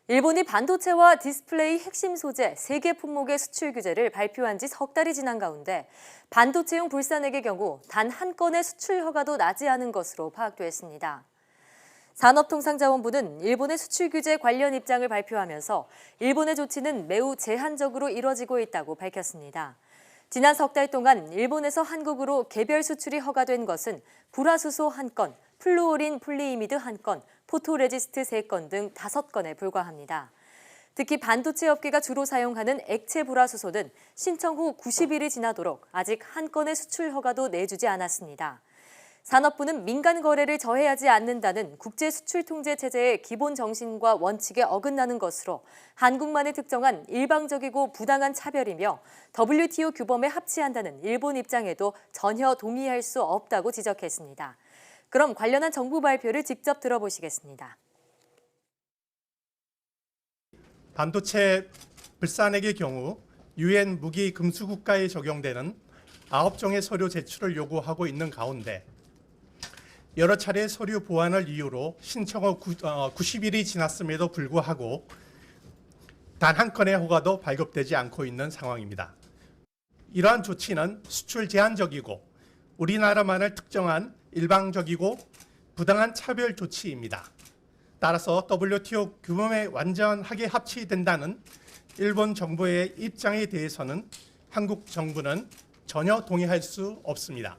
일본이 반도체와 디스플레이 핵심 소재 3개 품목의 수출 규제를 발표한 지 석 달이 지난 가운데 반도체용 불산액의 경우 단 한 건의 수출 허가도 나지 않은 것으로 파악됐습니다. 산업통상자원부는 일본의 수출 규제 관련 입장을 발표하면서 일본의 조치는 매우 제한적으로 이뤄지고 있다고 밝혔습니다. 지난 석 달 동안 일본에서 한국으로 개별 수출이 허가된 것은 불화수소 1건, 플루오린 폴리이미드 1건, 포토레지스트 3건 등 5건에 불과합니다. 특히 반도체 업계가 주로 사용하는 액체 불화수소는 신청 후 90일이 지나도록 아직 한 건의 수출 허가도 내주지 않았습니다. 산업부는 민간 거래를 저해하지 않는다는 국제 수출 통제 체제의 기본 정신과 원칙에 어긋나는 것으로 한국만이 특정한 일방적이고 부당한 차별이며 WTO 규범에 합치한다는 일본 입장에도 전혀 동의할 수 없다고 지적했습니다. 그럼 관련한 정부 발표를 직접 들어보시겠습니다. 반도체 불산액의 경우 유엔 무기 금수 국가에 적용되는 9종의 서류 제출을 요구하고 있는 가운데 여러 차례 서류 보완을 이유로 신청 후 90일이 지났음에도 불구하고 단 한 건의 허가도 발급되지 않고 있는 상황입니다. 이러한 조치는 수출 제한적이고 우리나라만을 특정한 일방적이고 부당한 차별 조치입니다. 따라서 WTO 규범에 완전하게 합치된다는 일본 정부의 입장에 대해서는 한국 정부는 전혀 동의할 수 없습니다.